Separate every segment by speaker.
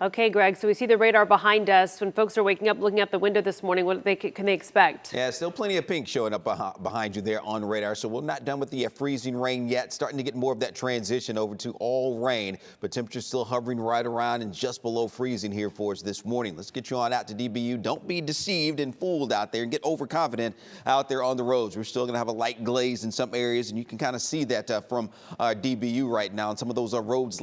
Speaker 1: Okay, Greg, so we see the radar behind us. When folks are waking up, looking out the window this morning, what can they expect?
Speaker 2: Yeah, still plenty of pink showing up behind you there on radar. So we're not done with the freezing rain yet. Starting to get more of that transition over to all rain, but temperatures still hovering right around and just below freezing here for us this morning. Let's get you on out to DBU. Don't be deceived and fooled out there and get overconfident out there on the roads. We're still going to have a light glaze in some areas, and you can kind of see that from DBU right now. And some of those roads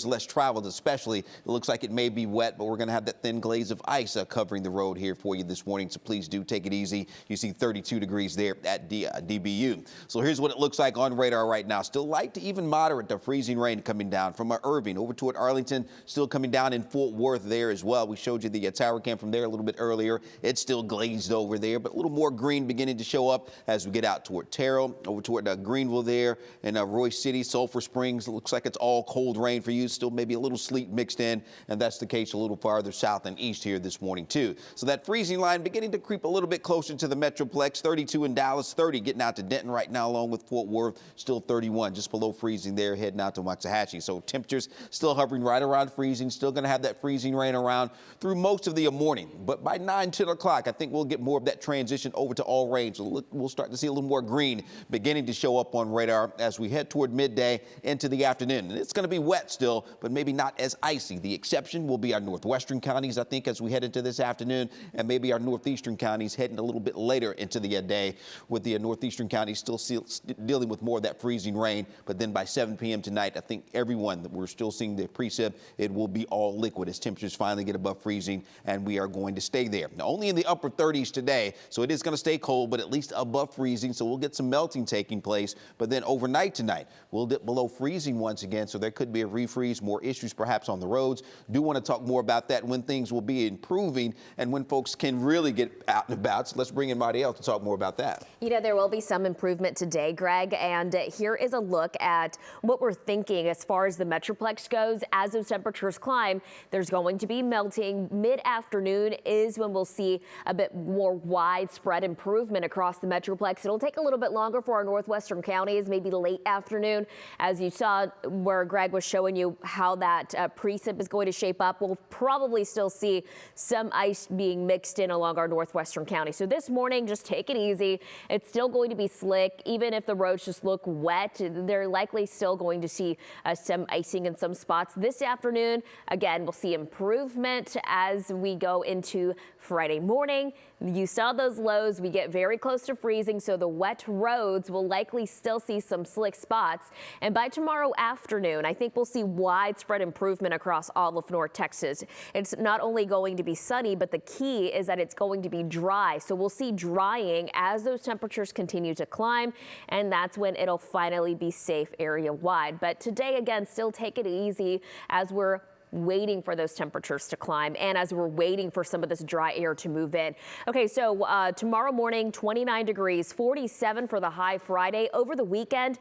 Speaker 2: less traveled, especially. It looks like it may be wet, but we're going to have that thin glaze of ice covering the road here for you this morning. So please do take it easy. You see 32 degrees there at DBU. So here's what it looks like on radar right now. Still light to even moderate freezing rain coming down from Irving over toward Arlington. Still coming down in Fort Worth there as well. We showed you the tower cam from there a little bit earlier. It's still glazed over there, but a little more green beginning to show up as we get out toward Terrell, over toward Greenville there, and Royce City, Sulphur Springs. It looks like it's all cold rain for you. Still maybe a little sleet mixed in, and that's the case a little farther south and east here this morning too. So that freezing line beginning to creep a little bit closer to the Metroplex. 32 in Dallas, 30 getting out to Denton right now, along with Fort Worth. Still 31, just below freezing there, heading out to Waxahachie. So temperatures still hovering right around freezing. Still going to have that freezing rain around through most of the morning. But by 10 o'clock, I think we'll get more of that transition over to all rain. So we'll start to see a little more green beginning to show up on radar as we head toward midday into the afternoon. And it's going to be wet still, but maybe not as icy. The exception will be our northwestern counties, I think, as we head into this afternoon, and maybe our northeastern counties heading a little bit later into the day, with the northeastern counties still dealing with more of that freezing rain. But then by 7 p.m. tonight, I think everyone that we're still seeing the precip, it will be all liquid as temperatures finally get above freezing, and we are going to stay there. Now, only in the upper 30s today, so it is going to stay cold, but at least above freezing, so we'll get some melting taking place. But then overnight tonight, we'll dip below freezing once again, so there could be a refreeze, more issues perhaps on the roads. Do want to talk more about that, when things will be improving and when folks can really get out and about. So let's bring in Martiel to talk more about that.
Speaker 3: You know, there will be some improvement today, Greg, and here is a look at what we're thinking as far as the Metroplex goes. As those temperatures climb, there's going to be melting. Mid-afternoon is when we'll see a bit more widespread improvement across the Metroplex. It'll take a little bit longer for our northwestern counties, maybe late afternoon. As you saw where Greg was showing you how that precip is going to shape up, we'll probably still see some ice being mixed in along our northwestern county. So this morning, just take it easy. It's still going to be slick. Even if the roads just look wet, they're likely still going to see some icing in some spots. This afternoon, again, we'll see improvement as we go into Friday morning. You saw those lows. We get very close to freezing, so the wet roads will likely still see some slick spots. And by tomorrow afternoon, I think we'll see widespread improvement across all of North Texas. It's not only going to be sunny, but the key is that it's going to be dry. So we'll see drying as those temperatures continue to climb, and that's when it'll finally be safe area wide. But today, again, still take it easy as we're waiting for those temperatures to climb and as we're waiting for some of this dry air to move in. Okay, so tomorrow morning, 29 degrees, 47 for the high Friday. Over the weekend,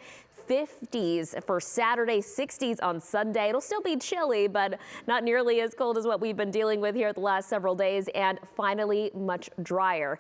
Speaker 3: 50s for Saturday, 60s on Sunday. It'll still be chilly, but not nearly as cold as what we've been dealing with here the last several days, and finally much drier.